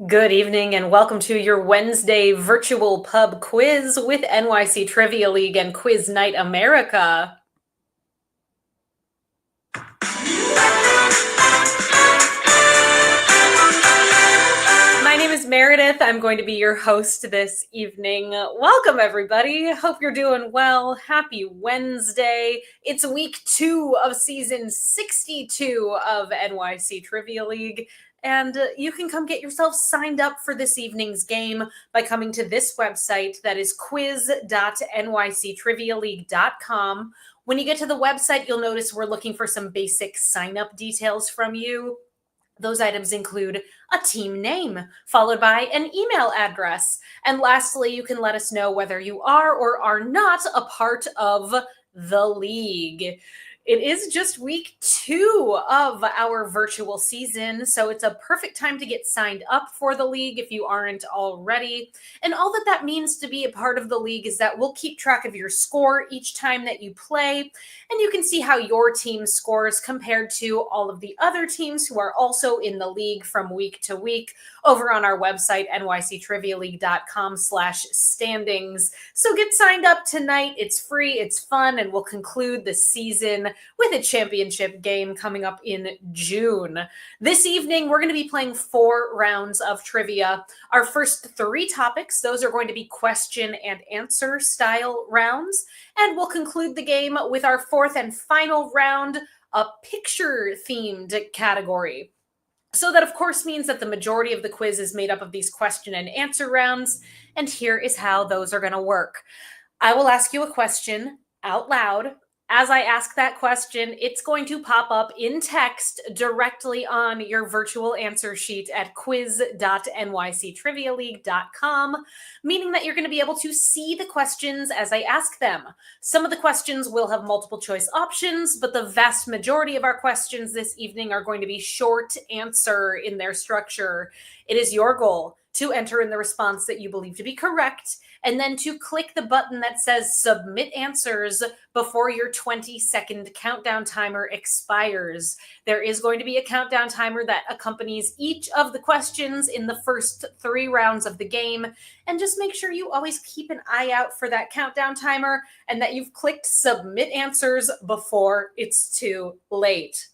Good evening and welcome to your Wednesday virtual pub quiz with NYC Trivia League and Quiz Night America. My name is Meredith. I'm going to be your host this evening. Welcome, everybody. Hope you're doing well. Happy Wednesday. It's week 2 of season 62 of NYC Trivia League. And you can come get yourself signed up for this evening's game by coming to this website that is quiz.nyctrivialeague.com. When you get to the website, you'll notice we're looking for some basic sign-up details from you. Those items include a team name, followed by an email address. And lastly, you can let us know whether you are or are not a part of the league. It is just week 2 of our virtual season, so it's a perfect time to get signed up for the league if you aren't already. And all that means to be a part of the league is that we'll keep track of your score each time that you play, and you can see how your team scores compared to all of the other teams who are also in the league from week to week over on our website, nyctrivialeague.com/standings. So get signed up tonight. It's free, it's fun, and we'll conclude the season with a championship game coming up in June. This evening, we're going to be playing 4 rounds of trivia. Our first 3 topics, those are going to be question and answer style rounds. And we'll conclude the game with our 4th and final round, a picture-themed category. So that, of course, means that the majority of the quiz is made up of these question and answer rounds. And here is how those are going to work. I will ask you a question out loud. As I ask that question, it's going to pop up in text directly on your virtual answer sheet at quiz.nyctrivialeague.com, meaning that you're going to be able to see the questions as I ask them. Some of the questions will have multiple choice options, but the vast majority of our questions this evening are going to be short answer in their structure. It is your goal to enter in the response that you believe to be correct, and then to click the button that says Submit Answers before your 20-second countdown timer expires. There is going to be a countdown timer that accompanies each of the questions in the first 3 rounds of the game, and just make sure you always keep an eye out for that countdown timer and that you've clicked Submit Answers before it's too late.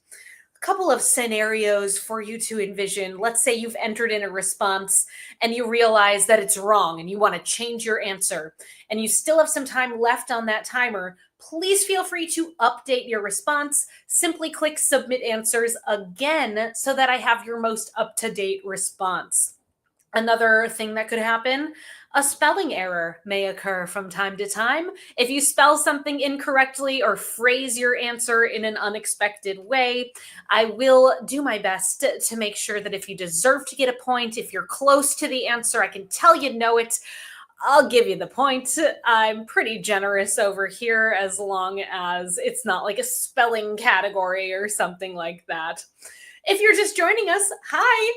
Couple of scenarios for you to envision. Let's say you've entered in a response and you realize that it's wrong and you want to change your answer and you still have some time left on that timer. Please feel free to update your response. Simply click Submit Answers again so that I have your most up-to-date response. Another thing that could happen, a spelling error may occur from time to time. If you spell something incorrectly or phrase your answer in an unexpected way, I will do my best to make sure that if you deserve to get a point, if you're close to the answer, I can tell you know it, I'll give you the point. I'm pretty generous over here as long as it's not like a spelling category or something like that. If you're just joining us, hi!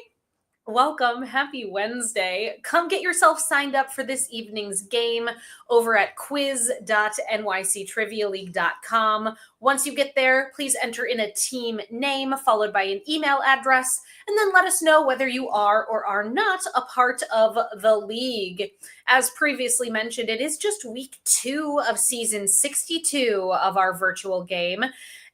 Welcome. Happy Wednesday. Come get yourself signed up for this evening's game over at quiz.nyctrivialeague.com. Once you get there, please enter in a team name followed by an email address, and then let us know whether you are or are not a part of the league. As previously mentioned, it is just week 2 of season 62 of our virtual game,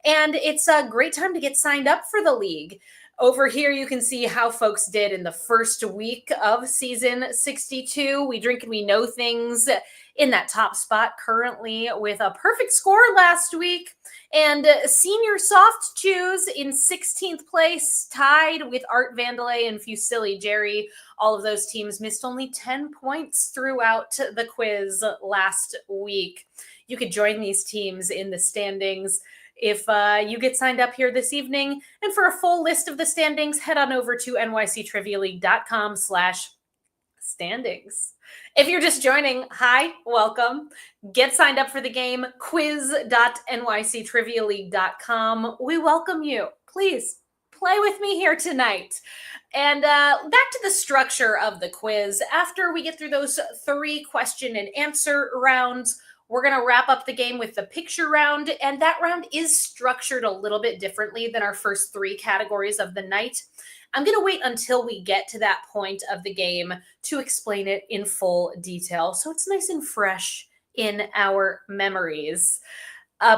and it's a great time to get signed up for the league. Over here, you can see how folks did in the first week of season 62. We Drink and We Know Things in that top spot currently with a perfect score last week. And Senior Soft Chews in 16th place, tied with Art Vandalay and Fusilli Jerry. All of those teams missed only 10 points throughout the quiz last week. You could join these teams in the standings if you get signed up here this evening. And for a full list of the standings, head on over to nyctrivialeague.com/standings. If you're just joining, hi, welcome. Get signed up for the game, quiz.nyctrivialeague.com. We welcome you. Please play with me here tonight. And back to the structure of the quiz. After we get through those 3 question and answer rounds, We're going to wrap up the game with the picture round, and that round is structured a little bit differently than our first three categories of the night. I'm going to wait until we get to that point of the game to explain it in full detail, so it's nice and fresh in our memories.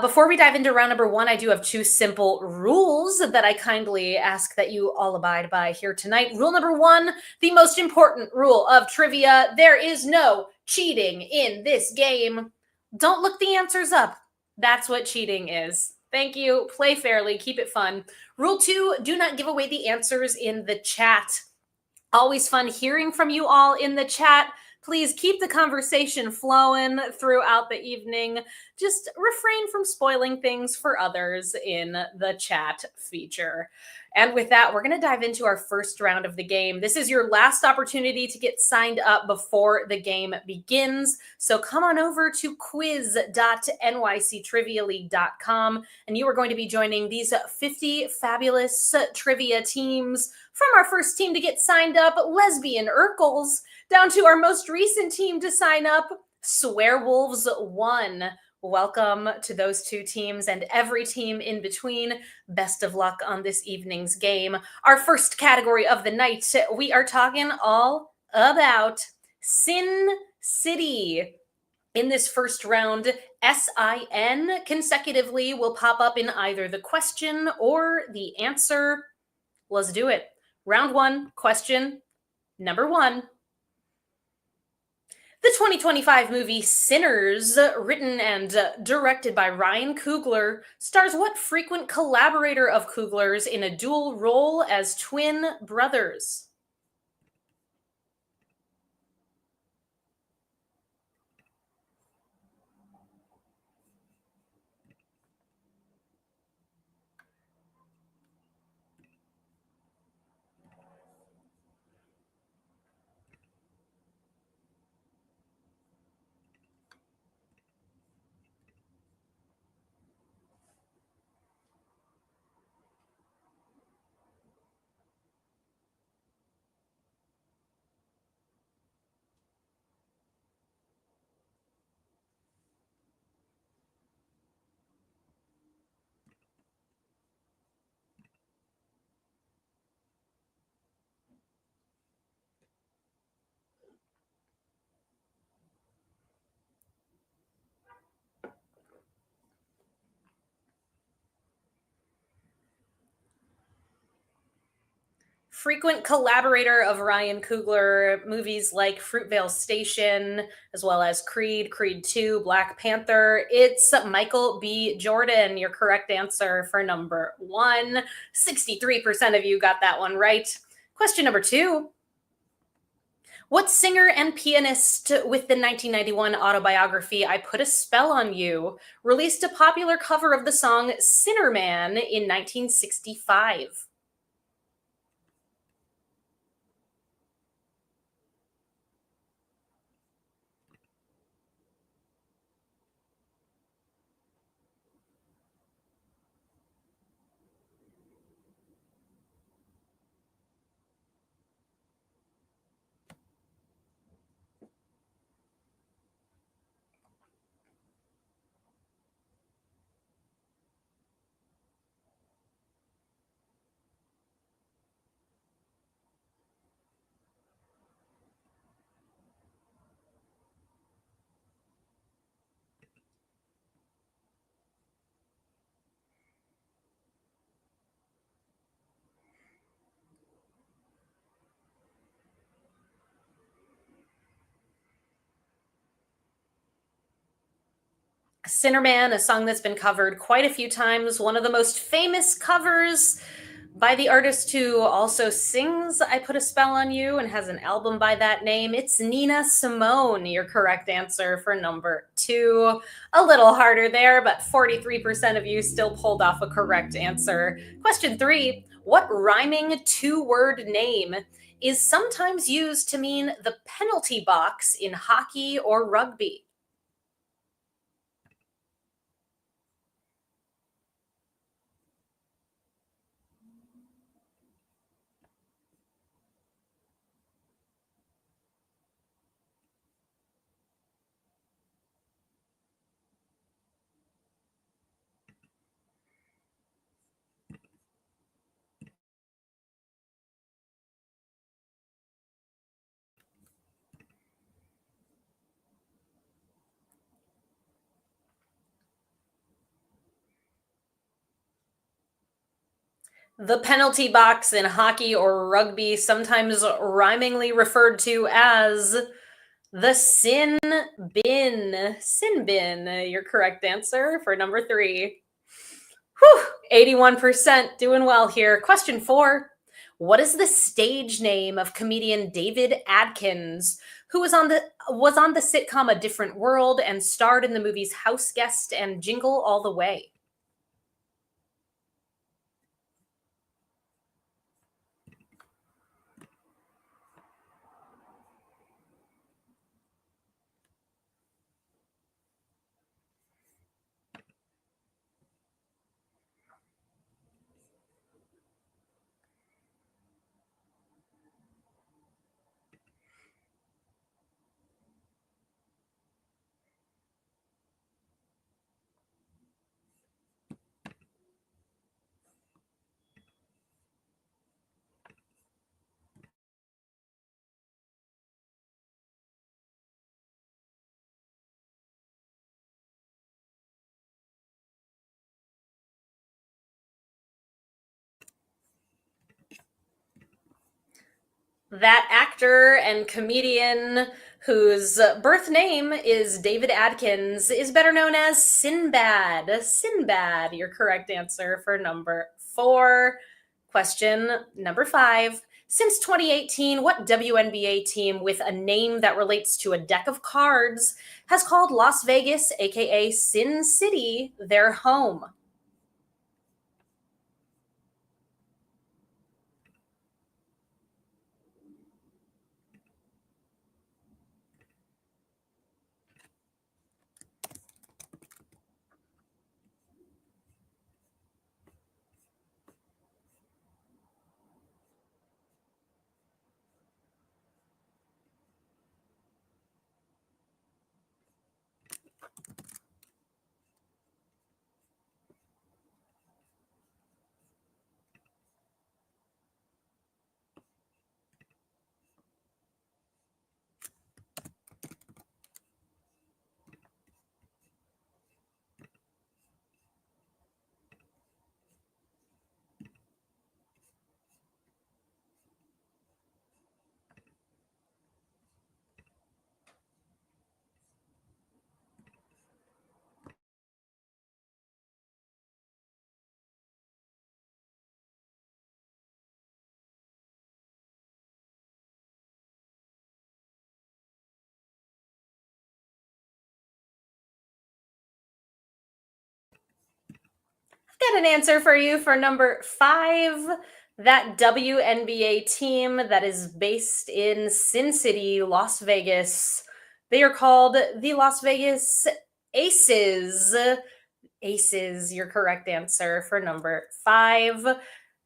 Before we dive into round number one, I do have two simple rules that I kindly ask that you all abide by here tonight. Rule number one, the most important rule of trivia: there is no cheating in this game. Don't look the answers up. That's what cheating is. Thank you. Play fairly. Keep it fun. Rule two, do not give away the answers in the chat. Always fun hearing from you all in the chat. Please keep the conversation flowing throughout the evening. Just refrain from spoiling things for others in the chat feature. And with that, we're going to dive into our first round of the game. This is your last opportunity to get signed up before the game begins. So come on over to quiz.nyctrivialeague.com, and you are going to be joining these 50 fabulous trivia teams. From our first team to get signed up, Lesbian Urkels, down to our most recent team to sign up, Swearwolves 1. Welcome to those two teams and every team in between. Best of luck on this evening's game. Our first category of the night, we are talking all about Sin City. In this first round, SIN consecutively will pop up in either the question or the answer. Let's do it. Round one, question number one. The 2025 movie Sinners, written and directed by Ryan Coogler, stars what frequent collaborator of Coogler's in a dual role as twin brothers? Frequent collaborator of Ryan Coogler, movies like Fruitvale Station, as well as Creed, Creed 2, Black Panther. It's Michael B. Jordan, your correct answer for number one. 63% of you got that one right. Question number two. What singer and pianist with the 1991 autobiography I Put a Spell on You released a popular cover of the song Sinner Man in 1965? Sinner Man, a song that's been covered quite a few times, one of the most famous covers by the artist who also sings I Put a Spell on You and has an album by that name. It's Nina Simone, your correct answer for number two. A little harder there, but 43% of you still pulled off a correct answer. Question three, what rhyming two-word name is sometimes used to mean the penalty box in hockey or rugby? The penalty box in hockey or rugby, sometimes rhymingly referred to as the sin bin. Sin bin, your correct answer for number 3. Whew, 81% doing well here. Question 4. What is the stage name of comedian David Adkins, who was on the sitcom A Different World and starred in the movies House Guest and Jingle All the Way? That actor and comedian whose birth name is David Adkins is better known as Sinbad. Sinbad, your correct answer for number 4. Question number 5. Since 2018, what WNBA team with a name that relates to a deck of cards has called Las Vegas, aka Sin City, their home? Got an answer for you for number 5. That WNBA team that is based in Sin City, Las Vegas. They are called the Las Vegas Aces. Aces, your correct answer for number 5.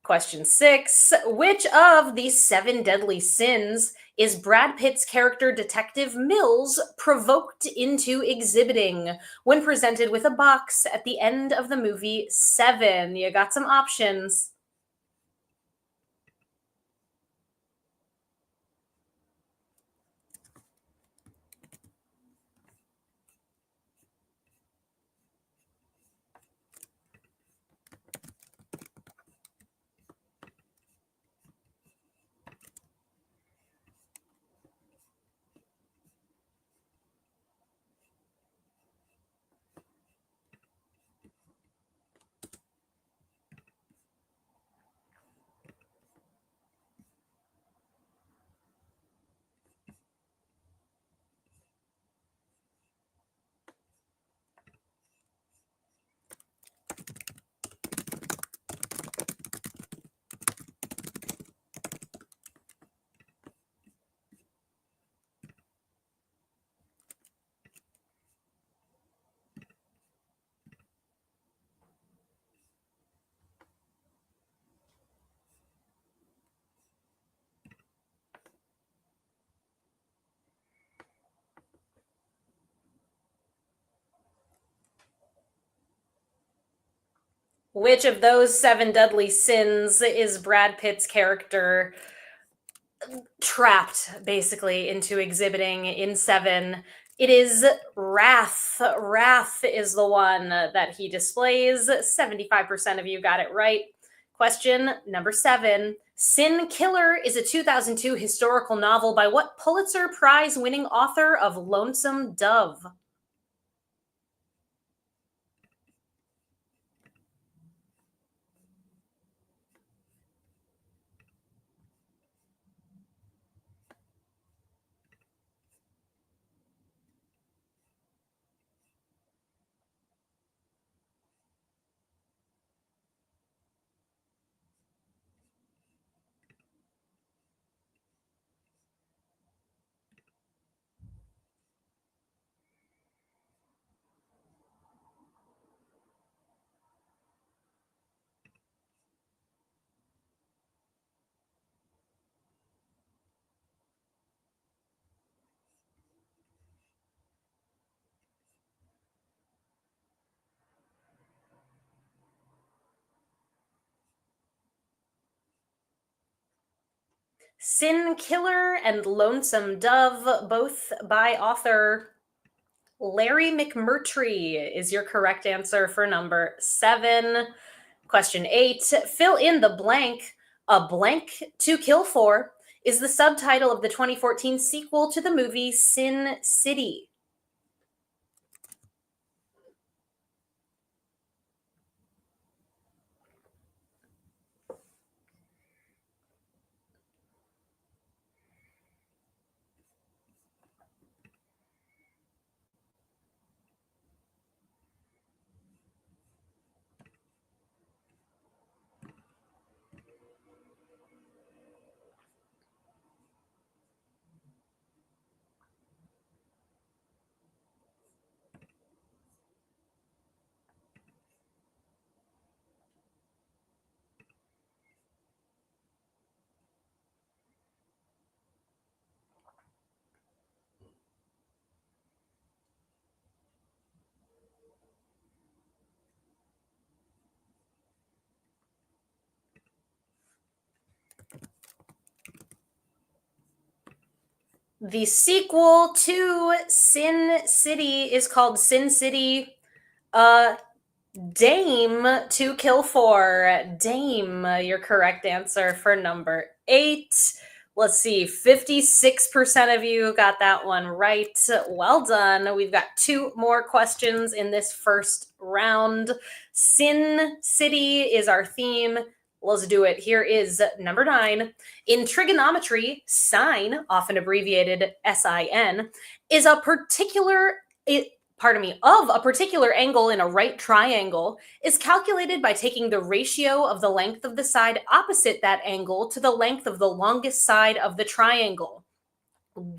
Question 6. Which of the 7 deadly sins is Brad Pitt's character Detective Mills provoked into exhibiting when presented with a box at the end of the movie Seven? You got some options. Which of those 7 deadly sins is Brad Pitt's character trapped basically into exhibiting in Seven? It is wrath. Wrath is the one that he displays. 75% of you got it right. Question number 7. Sin Killer is a 2002 historical novel by what Pulitzer Prize winning author of Lonesome Dove? Sin Killer and Lonesome Dove, both by author Larry McMurtry, is your correct answer for number 7. Question 8. Fill in the blank. A Blank to Kill For is the subtitle of the 2014 sequel to the movie Sin City. The sequel to Sin City is called Sin City Dame to Kill For. Dame, your correct answer for number 8. Let's see, 56% of you got that one right. Well done. We've got 2 more questions in this first round. Sin City is our theme. Let's do it. Here is number 9. In trigonometry, sine, often abbreviated SIN, is a particular of a particular angle in a right triangle is calculated by taking the ratio of the length of the side opposite that angle to the length of the longest side of the triangle.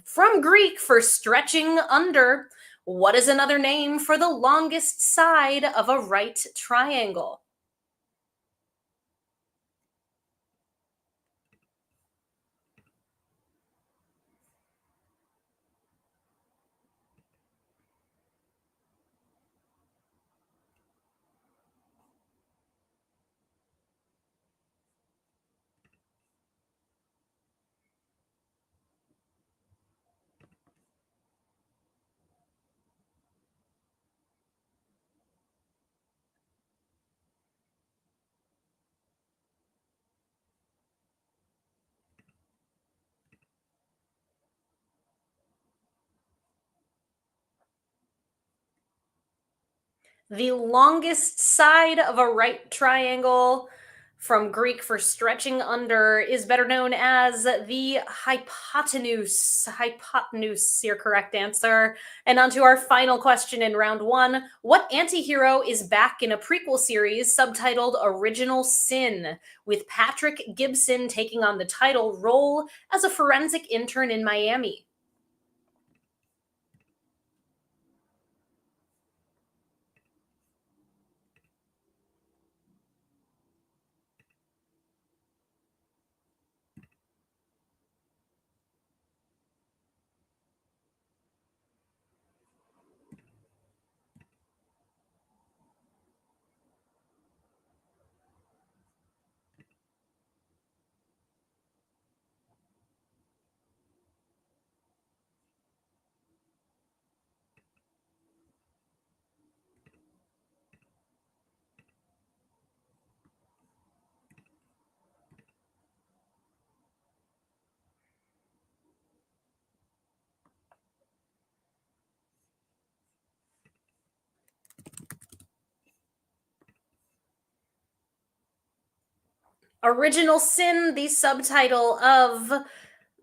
From Greek for stretching under, what is another name for the longest side of a right triangle? The longest side of a right triangle, from Greek for stretching under, is better known as the hypotenuse. Hypotenuse, your correct answer. And on to our final question in round 1. What antihero is back in a prequel series subtitled Original Sin, with Patrick Gibson taking on the title role as a forensic intern in Miami? Original Sin, the subtitle of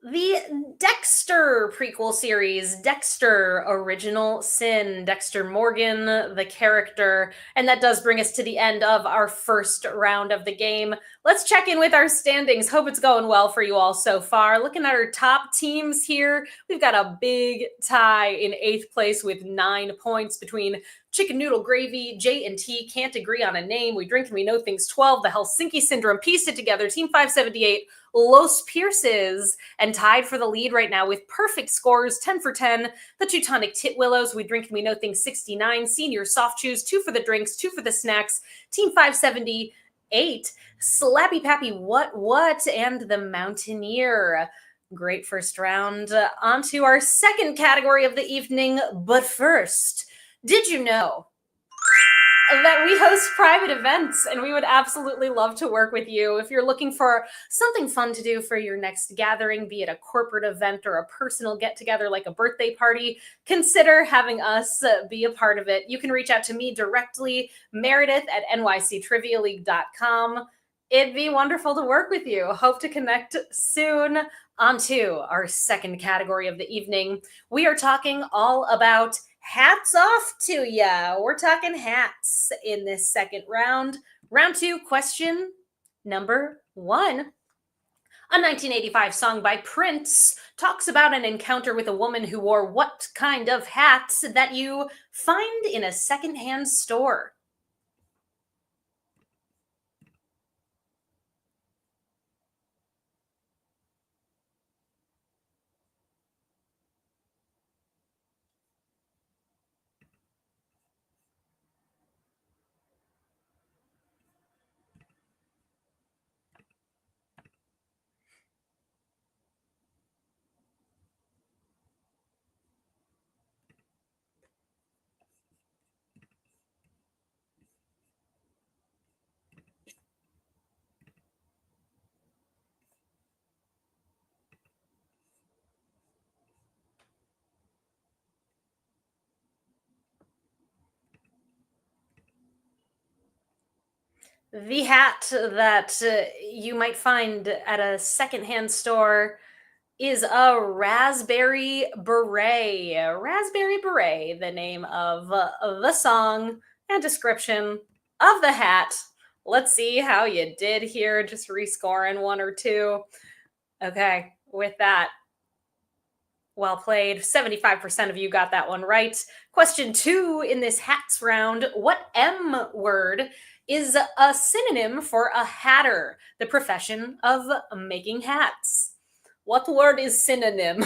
the Dexter prequel series, Dexter Original Sin, Dexter Morgan, the character. And that does bring us to the end of our first round of the game. Let's check in with our standings. Hope it's going well for you all so far. Looking at our top teams here, we've got a big tie in 8th place with 9 points between Chicken Noodle Gravy, J&T, Can't Agree on a Name, We Drink and We Know Things 12, The Helsinki Syndrome, Pieced It Together, Team 578, Los Pierces, and tied for the lead right now with perfect scores 10 for 10. The Teutonic Titwillows, We Drink and We Know Things 69, Senior Soft Chews, 2 for the drinks, 2 for the snacks, Team 578, Slappy Pappy What, and the Mountaineer. Great first round. On to our second category of the evening, but first, did you know that we host private events and we would absolutely love to work with you? If you're looking for something fun to do for your next gathering, be it a corporate event or a personal get together like a birthday party, consider having us be a part of it. You can reach out to me directly, Meredith at nyctrivialeague.com. It'd be wonderful to work with you. Hope to connect soon. On to our second category of the evening. We are talking all about hats off to ya. We're talking hats in this second round. Round 2, question number 1. A 1985 song by Prince talks about an encounter with a woman who wore what kind of hats that you find in a secondhand store? The hat that you might find at a secondhand store is a raspberry beret. Raspberry beret, the name of the song and description of the hat. Let's see how you did here. Just rescoring 1 or 2. Okay, with that, well played. 75% of you got that one right. Question 2 in this hats round. What M word is a synonym for a hatter, the profession of making hats? What word is synonym?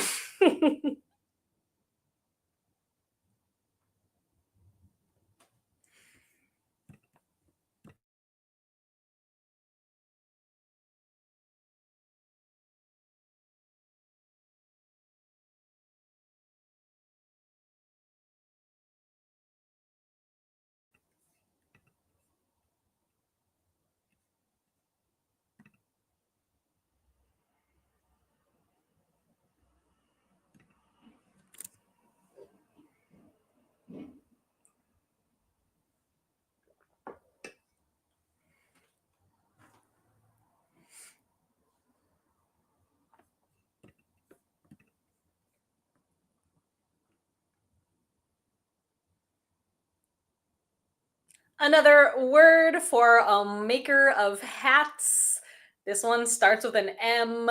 Another word for a maker of hats. This one starts with an M.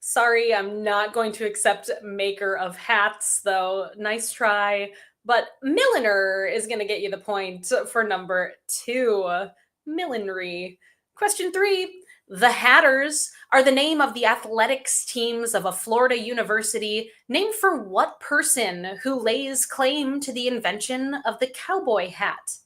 Sorry, I'm not going to accept maker of hats, though. Nice try. But milliner is going to get you the point for number 2. Millinery. Question 3. The Hatters are the name of the athletics teams of a Florida university named for what person who lays claim to the invention of the cowboy hat?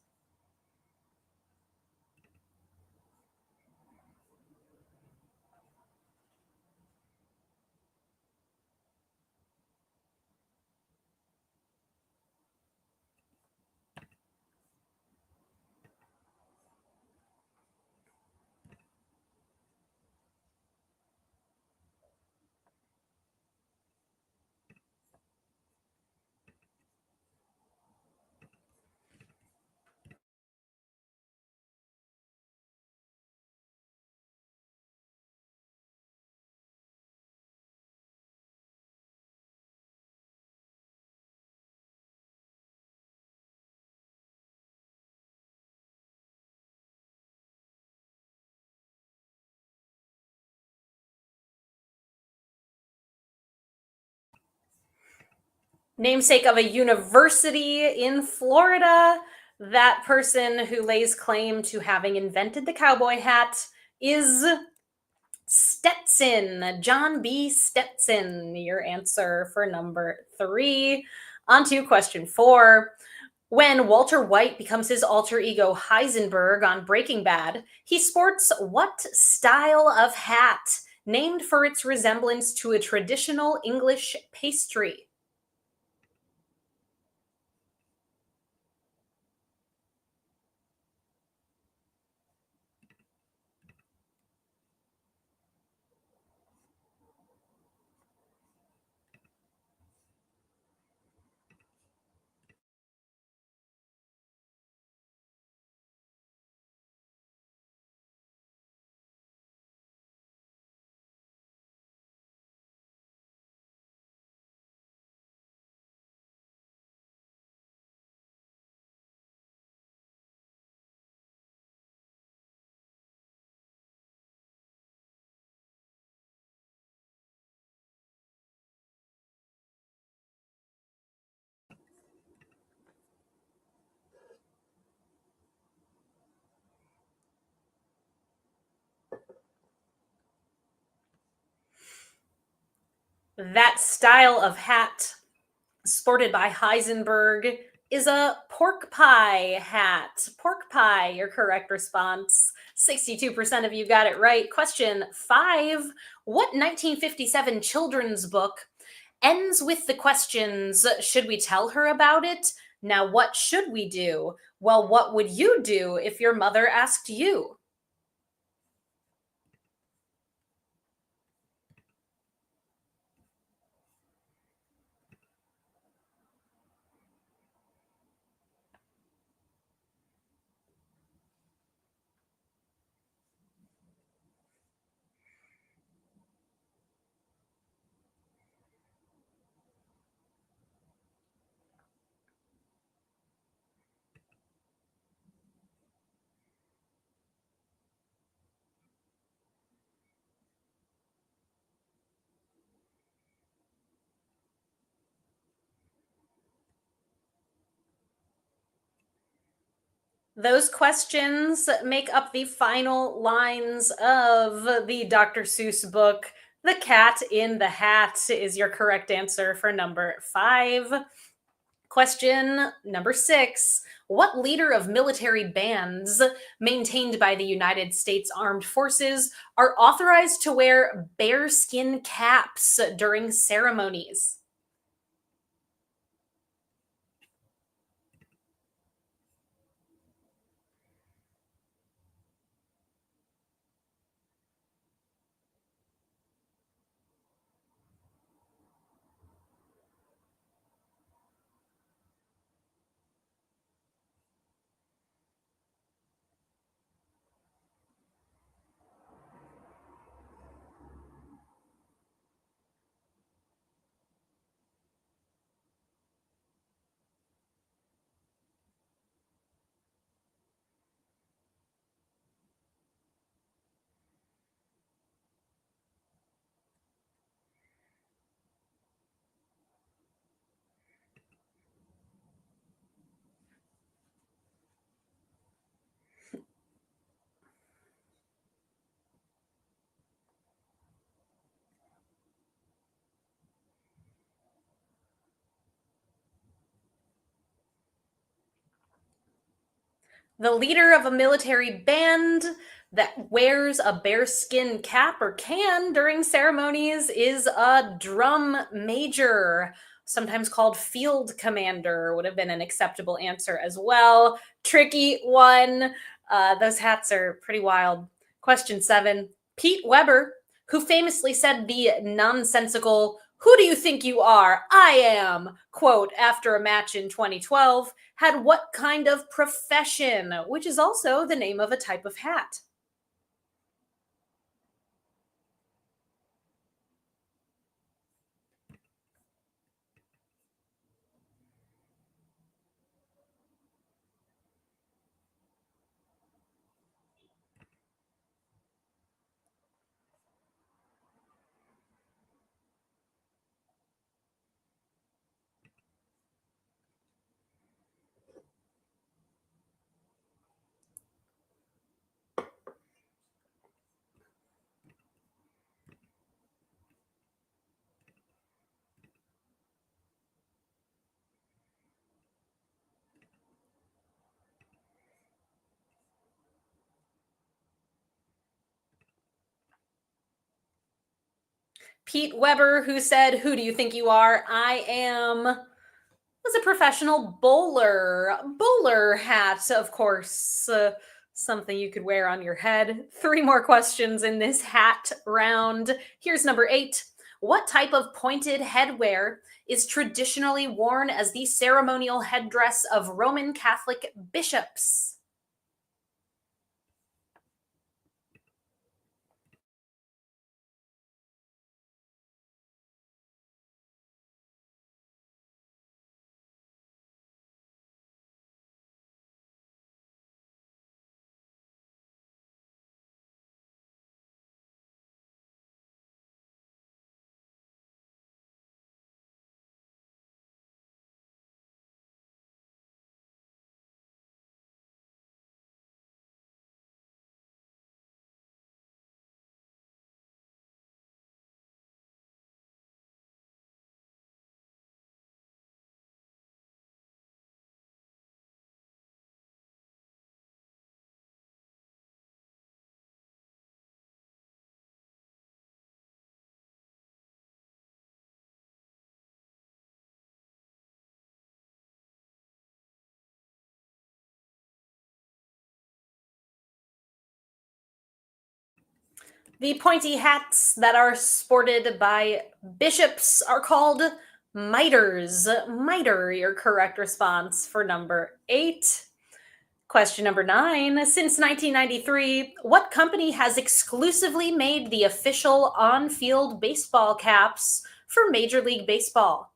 Namesake of a university in Florida. That person who lays claim to having invented the cowboy hat is Stetson, John B. Stetson. Your answer for number 3. On to question 4. When Walter White becomes his alter ego Heisenberg on Breaking Bad, he sports what style of hat, named for its resemblance to a traditional English pastry? That style of hat sported by Heisenberg is a pork pie hat. Pork pie, your correct response. 62% of you got it right. Question 5. What 1957 children's book ends with the questions, should we tell her about it? Now, what should we do? Well, what would you do if your mother asked you? Those questions make up the final lines of the Dr. Seuss book. The Cat in the Hat is your correct answer for number 5. Question number 6. What leader of military bands maintained by the United States Armed Forces are authorized to wear bearskin caps during ceremonies? The leader of a military band that wears a bearskin cap or can during ceremonies is a drum major, sometimes called field commander, would have been an acceptable answer as well. Tricky one. Those hats are pretty wild. Question 7. Pete Weber, who famously said the nonsensical, "Who do you think you are? I am," quote after a match in 2012, had what kind of profession, which is also the name of a type of hat? Pete Weber, who said, "Who do you think you are?" I was a professional bowler. Bowler hat, of course. Something you could wear on your head. 3 more questions in this hat round. Here's number 8. What type of pointed headwear is traditionally worn as the ceremonial headdress of Roman Catholic bishops? The pointy hats that are sported by bishops are called miters. Miter, your correct response for number 8. Question number 9. Since 1993, what company has exclusively made the official on field baseball caps for Major League Baseball?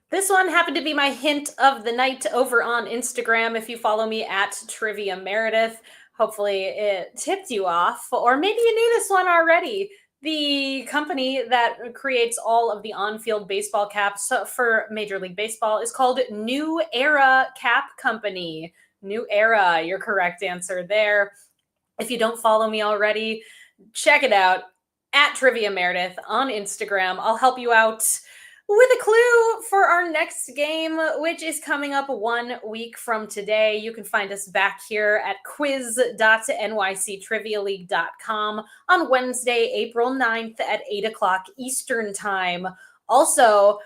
This one happened to be my hint of the night over on Instagram. If you follow me at Trivia Meredith, hopefully it tipped you off, or maybe you knew this one already. The company that creates all of the on field baseball caps for Major League Baseball is called New Era Cap Company. New Era, your correct answer there. If you don't follow me already, check it out at Trivia Meredith on Instagram. I'll help you out with a clue for our next game, which is coming up 1 week from today. You can find us back here at quiz.nyctrivialeague.com on Wednesday, April 9th at 8 o'clock Eastern Time. Also,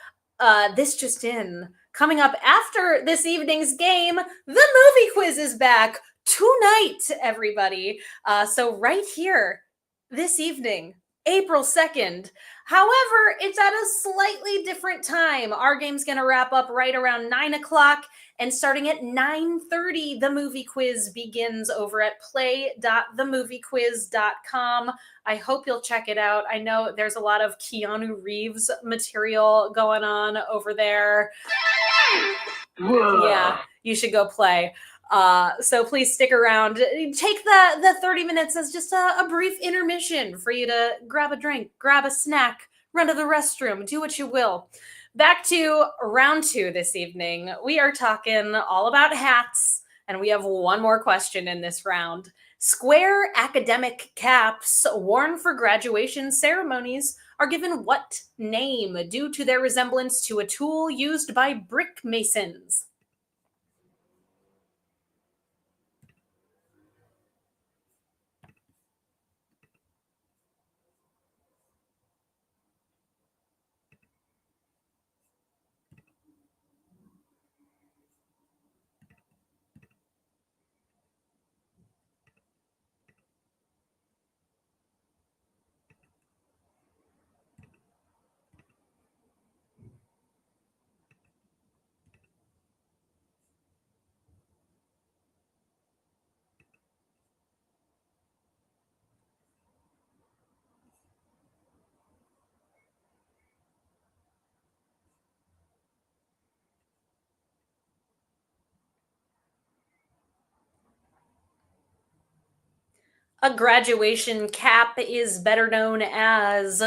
this just in, coming up after this evening's game, the movie quiz is back tonight, everybody. So right here this evening, April 2nd. However, it's at a slightly different time. Our game's going to wrap up right around 9 o'clock, and starting at 9:30, the movie quiz begins over at play.themoviequiz.com. I hope you'll check it out. I know there's a lot of Keanu Reeves material going on over there. Yeah, you should go play. So please stick around. Take the 30 minutes as just a brief intermission for you to grab a drink, grab a snack, run to the restroom, do what you will. Back to round 2 this evening. We are talking all about hats, and we have one more question in this round. Square academic caps worn for graduation ceremonies are given what name due to their resemblance to a tool used by brick masons? A graduation cap is better known as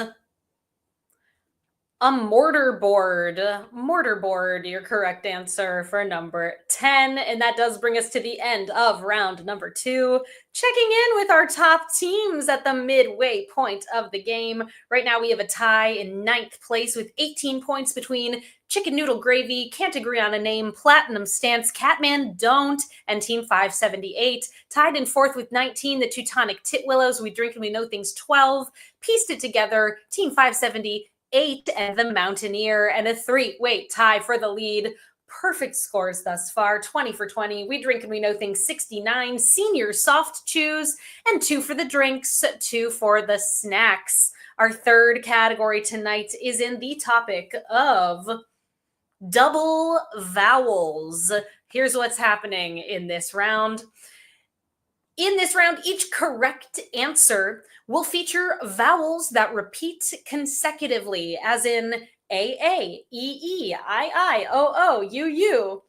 a mortar board. Mortar board, your correct answer for number 10. And that does bring us to the end of round number 2. Checking in with our top teams at the midway point of the game. Right now, we have a tie in 9th place with 18 points between Chicken Noodle Gravy, Can't Agree on a Name, Platinum Stance, Catman Don't, and Team 578. Tied in 4th with 19, the Teutonic Titwillows, We Drink and We Know Things 12. Pieced it together, Team 570 8, and the Mountaineer, and a 3-way tie for the lead. Perfect scores thus far, 20 for 20. We Drink and We Know Things 69, Senior Soft Chews, and 2 for the drinks, 2 for the snacks. Our third category tonight is in the topic of double vowels. Here's what's happening in this round. In this round, each correct answer will feature vowels that repeat consecutively, as in A, E, I, O, U.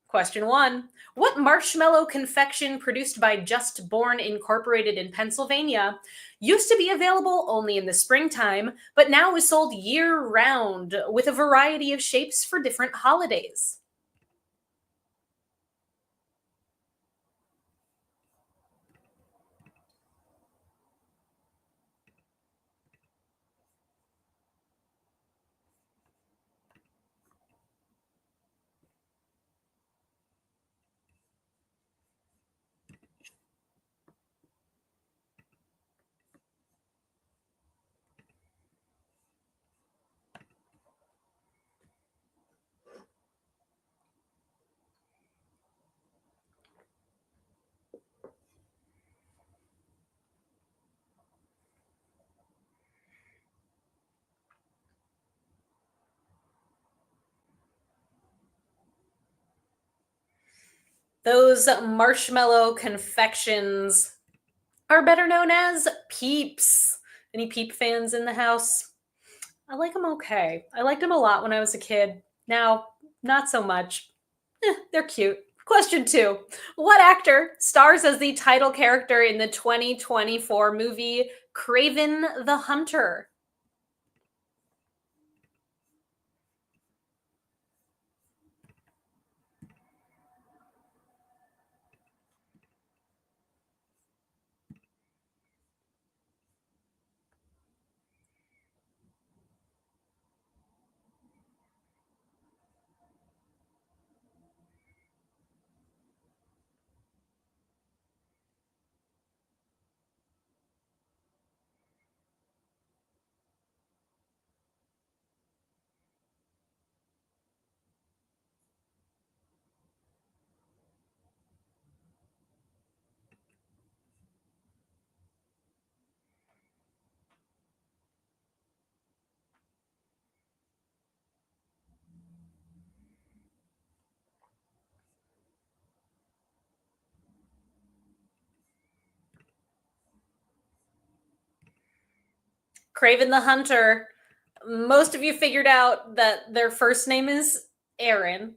Question 1. What marshmallow confection produced by Just Born Incorporated in Pennsylvania used to be available only in the springtime, but now is sold year-round with a variety of shapes for different holidays? Those marshmallow confections are better known as Peeps. Any Peep fans in the house? I like them okay. I liked them a lot when I was a kid. Now, not so much. They're cute. Question 2. What actor stars as the title character in the 2024 movie Craven the Hunter? Craven the Hunter. Most of you figured out that their first name is Aaron.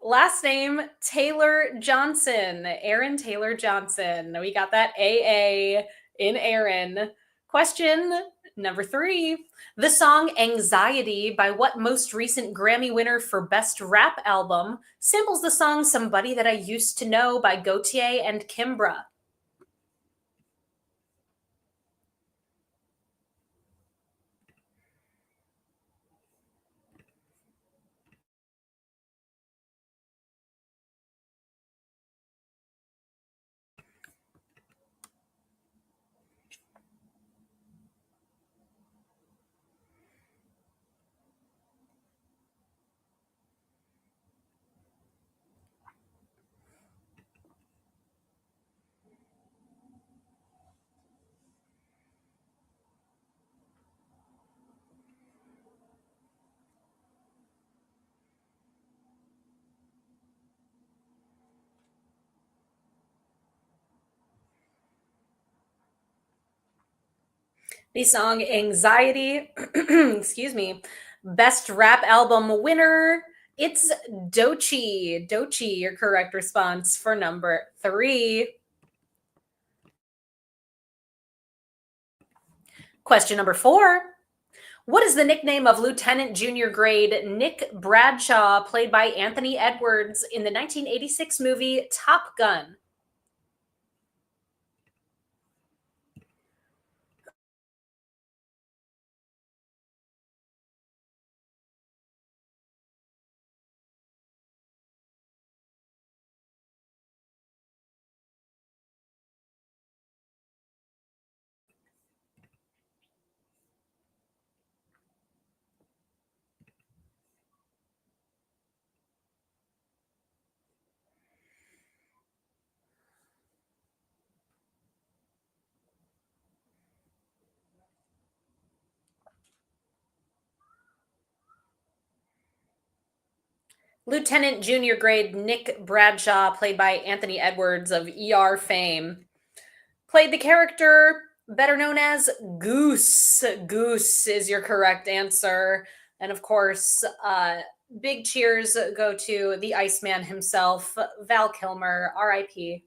Last name Taylor Johnson. Aaron Taylor Johnson. We got that AA in Aaron. Question number 3. The song Anxiety by what most recent Grammy winner for Best Rap Album samples the song Somebody That I Used to Know by Gautier and Kimbra? The song Anxiety, excuse me, Best Rap Album winner. It's Doechii. Doechii, your correct response for number 3. Question number 4. What is the nickname of Lieutenant Junior Grade Nick Bradshaw, played by Anthony Edwards in the 1986 movie Top Gun? Lieutenant Junior Grade Nick Bradshaw, played by Anthony Edwards of ER fame, played the character better known as Goose. Goose is your correct answer. And of course, big cheers go to the Iceman himself, Val Kilmer, RIP.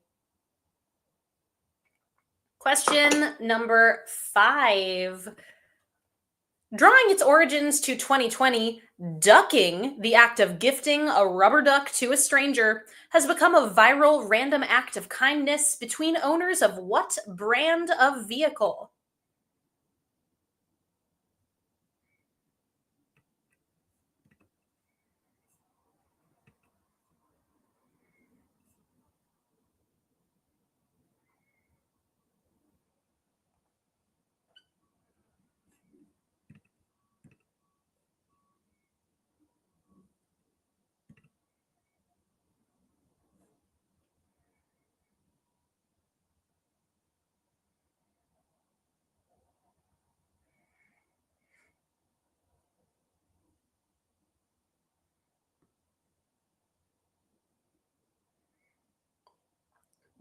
Question number 5. Drawing its origins to 2020, ducking, the act of gifting a rubber duck to a stranger, has become a viral random act of kindness between owners of what brand of vehicle?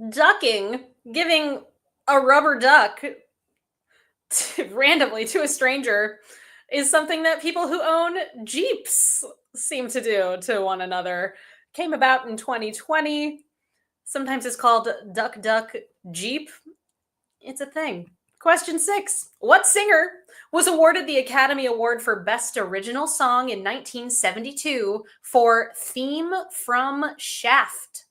Ducking, giving a rubber duck randomly to a stranger, is something that people who own Jeeps seem to do to one another. Came about in 2020. Sometimes it's called Duck Duck Jeep. It's a thing. Question 6. What singer was awarded the Academy Award for Best Original Song in 1972 for Theme from Shaft?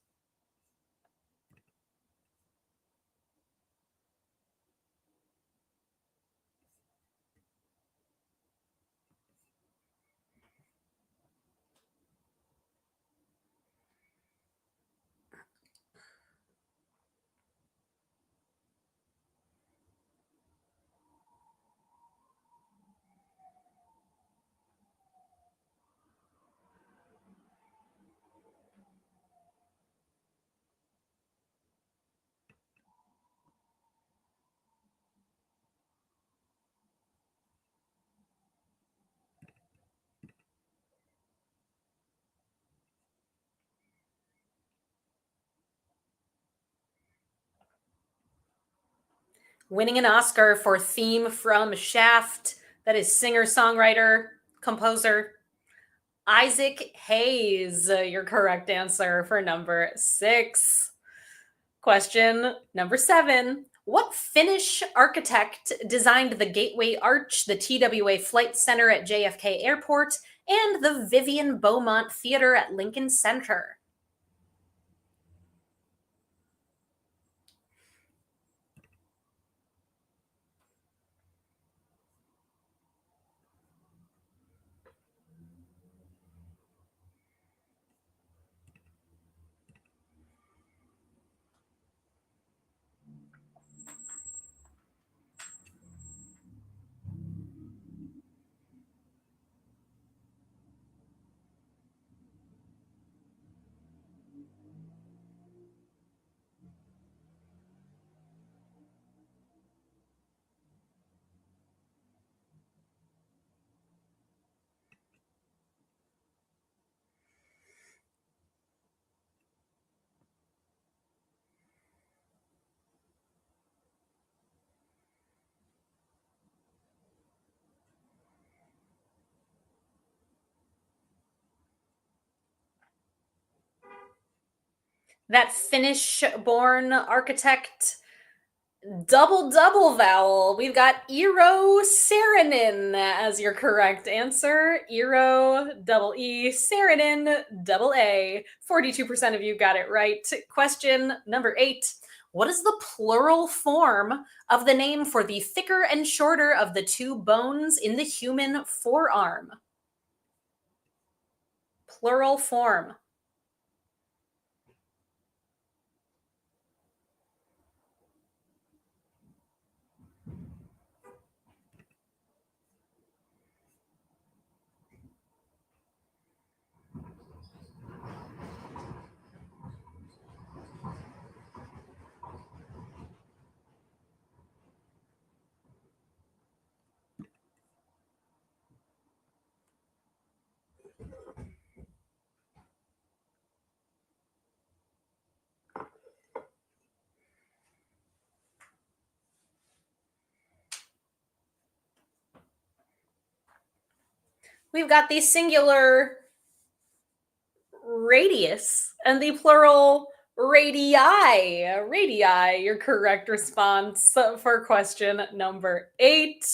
Winning an Oscar for Theme from Shaft. That is singer, songwriter, composer Isaac Hayes. Your correct answer for number 6. Question number 7. What Finnish architect designed the Gateway Arch, the TWA Flight Center at JFK Airport, and the Vivian Beaumont Theater at Lincoln Center? That Finnish born architect Double vowel. We've got Eero Saarinen as your correct answer. Eero, double E, Saarinen, double A. 42% of you got it right. Question number 8. What is the plural form of the name for the thicker and shorter of the two bones in the human forearm? Plural form. We've got the singular radius and the plural radii. Radii, your correct response for question number 8.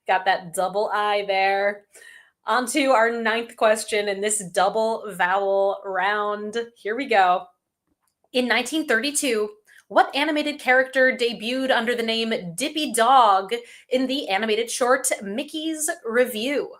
Got that double I there. On to our 9th question in this double vowel round. Here we go. In 1932, what animated character debuted under the name Dippy Dog in the animated short Mickey's Review?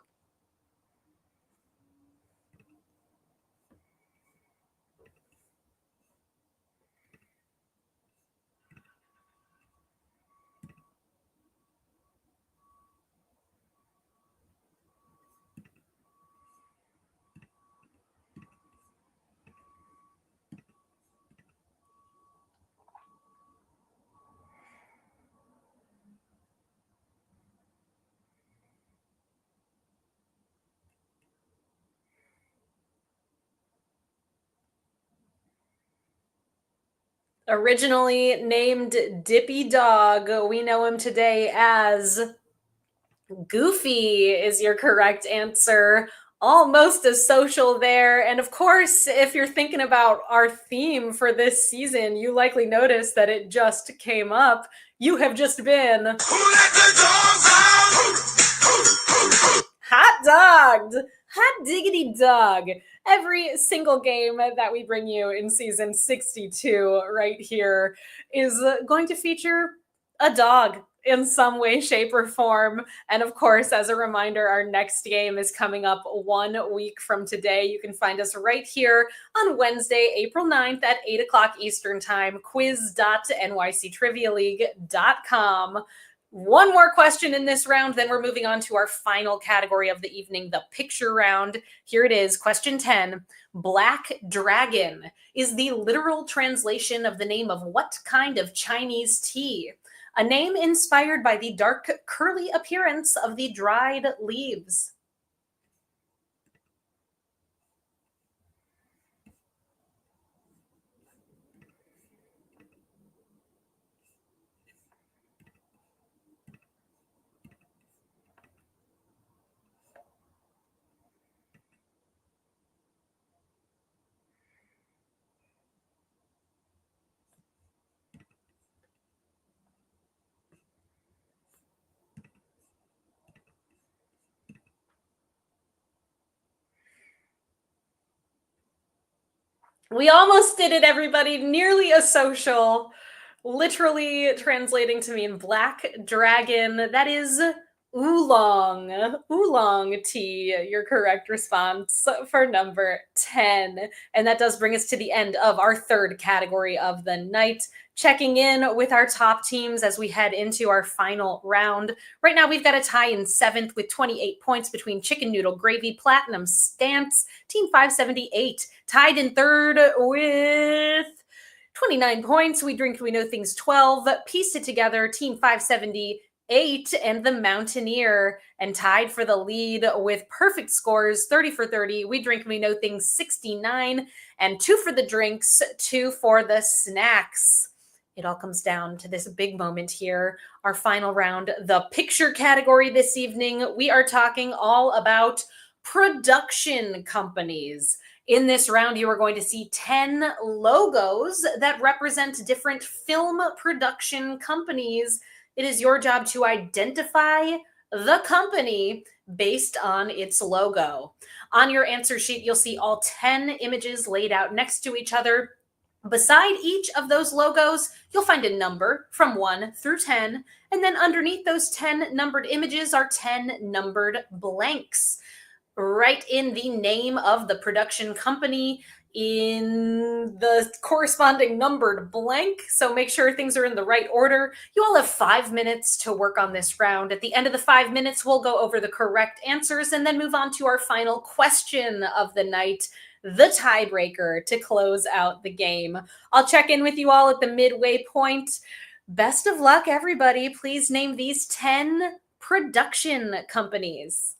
Originally named Dippy Dog, we know him today as Goofy is your correct answer. Almost as social there. And of course, if you're thinking about our theme for this season, you likely noticed that it just came up. You have just been hot dogged. Hot diggity dog. Every single game that we bring you in season 62 right here is going to feature a dog in some way, shape, or form. And of course, as a reminder, our next game is coming up 1 week from today. You can find us right here on Wednesday, April 9th at 8 o'clock Eastern Time, quiz.nyctrivialeague.com. One more question in this round, then we're moving on to our final category of the evening, the picture round. Here it is, question 10. Black Dragon is the literal translation of the name of what kind of Chinese tea? A name inspired by the dark, curly appearance of the dried leaves. We almost did it, everybody. Nearly a social, literally translating to mean black dragon. That is oolong tea, your correct response for number 10. And that does bring us to the end of our third category of the night. Checking in with our top teams as we head into our final round. Right now, we've got a tie in 7th with 28 points between Chicken Noodle Gravy, Platinum Stance, Team 578. Tied in 3rd with 29 points. We Drink, We Know Things 12. Pieced it together, Team 578 and the Mountaineer. And tied for the lead with perfect scores, 30 for 30. We Drink, We Know Things 69. And 2 for the drinks, 2 for the snacks. It all comes down to this big moment here, our final round, the picture category this evening. We are talking all about production companies. In this round, you are going to see 10 logos that represent different film production companies. It is your job to identify the company based on its logo. On your answer sheet, you'll see all 10 images laid out next to each other. Beside each of those logos, you'll find a number from 1 through 10, and then underneath those 10 numbered images are 10 numbered blanks. Write in the name of the production company in the corresponding numbered blank. So make sure things are in the right order. You all have 5 minutes to work on this round. At the end of the 5 minutes, we'll go over the correct answers and then move on to our final question of the night, the tiebreaker, to close out the game. I'll check in with you all at the midway point. Best of luck, everybody. Please name these 10 production companies.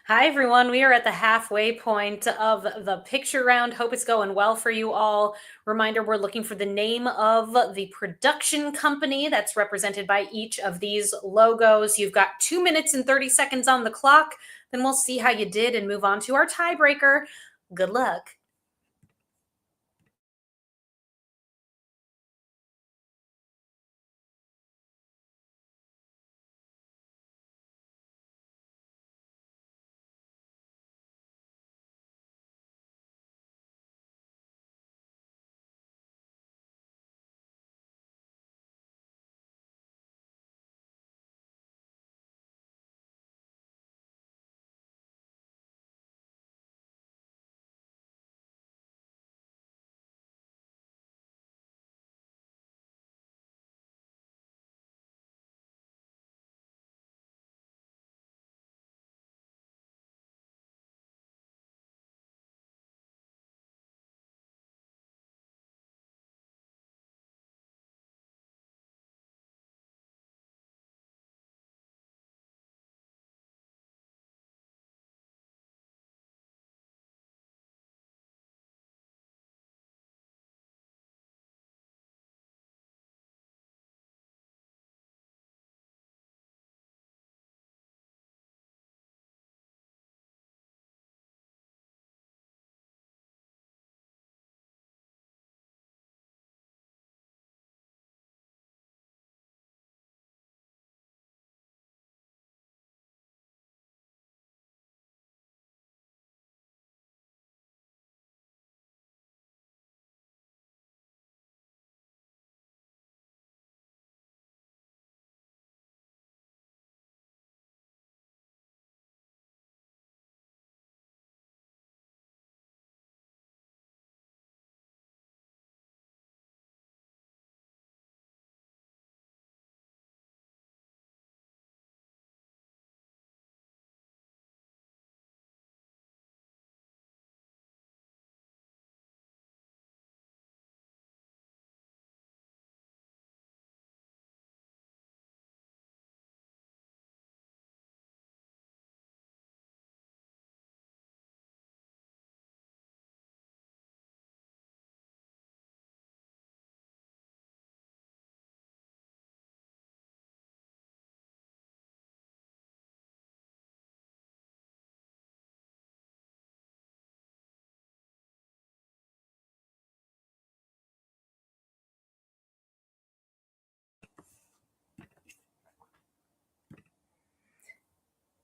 Hi, everyone. We are at the halfway point of the picture round. Hope it's going well for you all. Reminder, we're looking for the name of the production company that's represented by each of these logos. You've got 2 minutes and 30 seconds on the clock. Then we'll see how you did and move on to our tiebreaker. Good luck.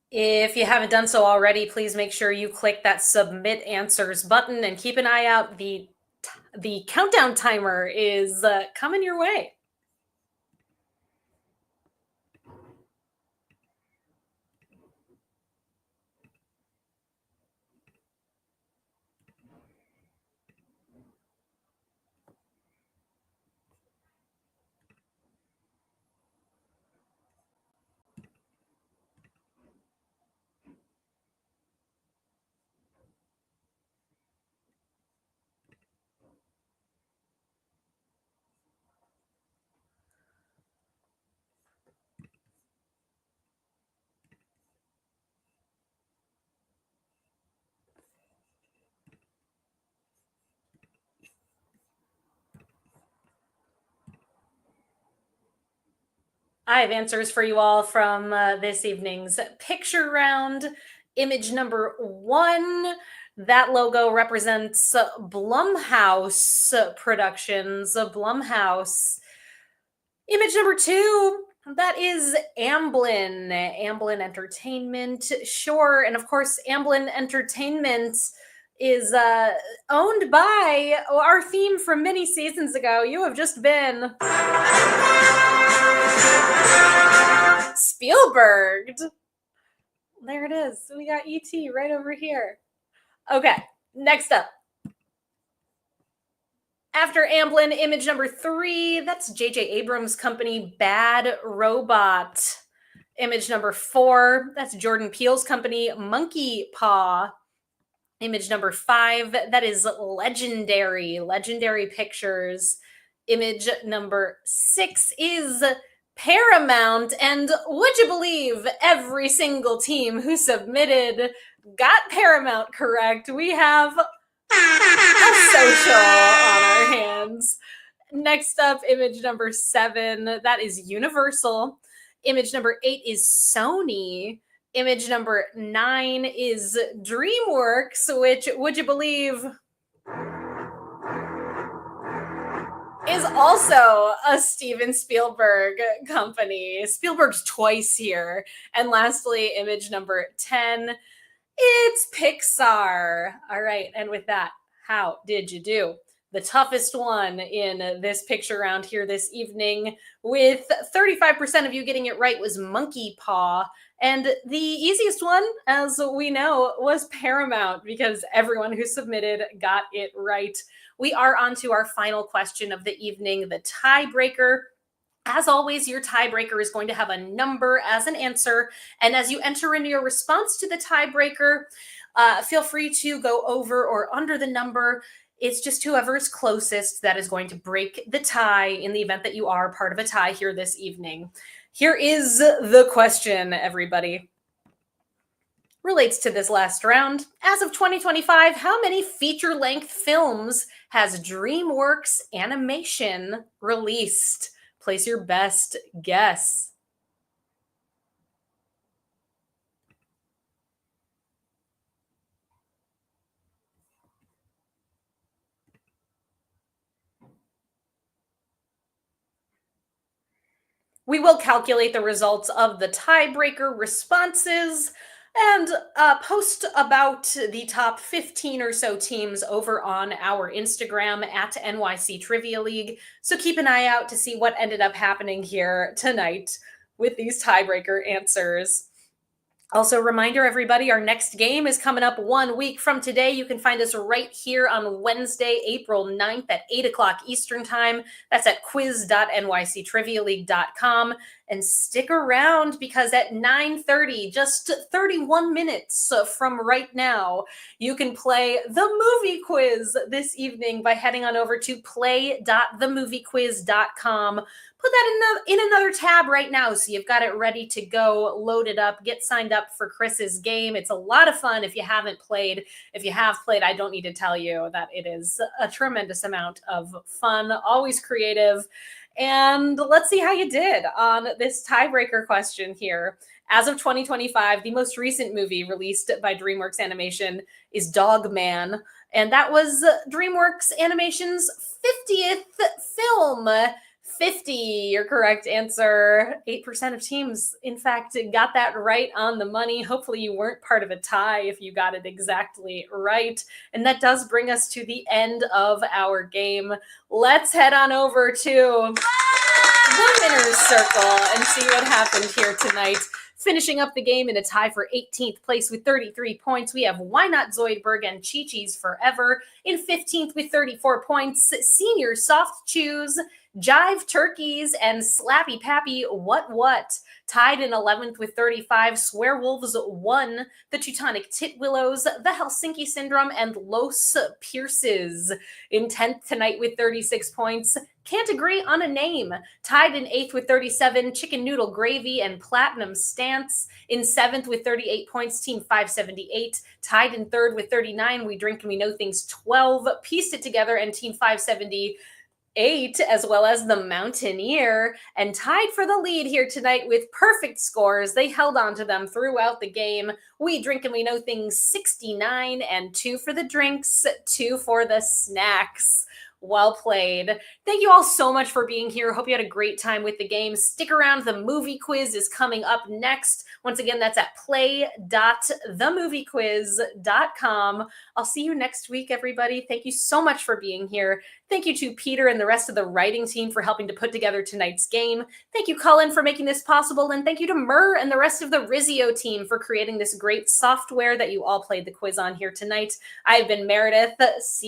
If you haven't done so already, please make sure you click that submit answers button and keep an eye out. The countdown timer is coming your way. I have answers for you all from this evening's picture round. Image number 1, that logo represents Blumhouse Productions, Blumhouse. Image number 2, that is Amblin Entertainment. Sure, and of course, Amblin Entertainment is owned by our theme from many seasons ago. You have just been Spielberged. There it is. We got ET right over here. Okay, next up. After Amblin, image number 3, that's J.J. Abrams' company, Bad Robot. Image number 4, that's Jordan Peele's company, Monkey Paw. Image number 5, that is Legendary Pictures. Image number 6 is Paramount. And would you believe every single team who submitted got Paramount correct? We have a social on our hands. Next up, image number 7, that is Universal. Image number 8 is Sony. Image number 9 is DreamWorks, which, would you believe, is also a Steven Spielberg company. Spielberg's twice here. And lastly, image number 10, it's Pixar. All right, and with that, how did you do? The toughest one in this picture round here this evening, with 35% of you getting it right, was Monkey Paw. And the easiest one, as we know, was Paramount, because everyone who submitted got it right. We are on to our final question of the evening, the tiebreaker. As always, your tiebreaker is going to have a number as an answer. And as you enter into your response to the tiebreaker, feel free to go over or under the number. It's just whoever is closest that is going to break the tie in the event that you are part of a tie here this evening. Here is the question, everybody. Relates to this last round. As of 2025, how many feature-length films has DreamWorks Animation released? Place your best guess. We will calculate the results of the tiebreaker responses and post about the top 15 or so teams over on our Instagram at NYC Trivia League. So keep an eye out to see what ended up happening here tonight with these tiebreaker answers. Also, reminder, everybody, our next game is coming up 1 week from today. You can find us right here on Wednesday, April 9th at 8 o'clock Eastern Time. That's at quiz.nyctrivialeague.com. And stick around, because at 9:30, just 31 minutes from right now, you can play the movie quiz this evening by heading on over to play.themoviequiz.com. Put that in another tab right now, so you've got it ready to go, load it up, get signed up for Chris's game. It's a lot of fun if you haven't played. If you have played, I don't need to tell you that it is a tremendous amount of fun, always creative. And let's see how you did on this tiebreaker question here. As of 2025, the most recent movie released by DreamWorks Animation is Dog Man. And that was DreamWorks Animation's 50th film. 50, your correct answer. 8% of teams, in fact, got that right on the money. Hopefully you weren't part of a tie if you got it exactly right. And that does bring us to the end of our game. Let's head on over to the winner's circle and see what happened here tonight. Finishing up the game in a tie for 18th place with 33 points, we have Why Not Zoidberg and Chi-Chi's Forever. In 15th with 34 points, Senior Soft Chews, Jive Turkeys, and Slappy Pappy What. Tied in 11th with 35, Swearwolves 1, the Teutonic Titwillows, the Helsinki Syndrome, and Los Pierces. In 10th tonight with 36 points, Can't Agree on a Name. Tied in 8th with 37, Chicken Noodle Gravy and Platinum Stance. In 7th with 38 points, Team 578. Tied in 3rd with 39, We Drink and We Know Things 12. Pieced It Together and Team 578, as well as the Mountaineer, and tied for the lead here tonight with perfect scores. They held on to them throughout the game. We Drink and We Know Things 69, and 2 for the drinks, 2 for the snacks. Well played. Thank you all so much for being here. Hope you had a great time with the game. Stick around. The movie quiz is coming up next. Once again, that's at play.themoviequiz.com. I'll see you next week, everybody. Thank you so much for being here. Thank you to Peter and the rest of the writing team for helping to put together tonight's game. Thank you, Colin, for making this possible. And thank you to Murr and the rest of the Rizio team for creating this great software that you all played the quiz on here tonight. I've been Meredith. See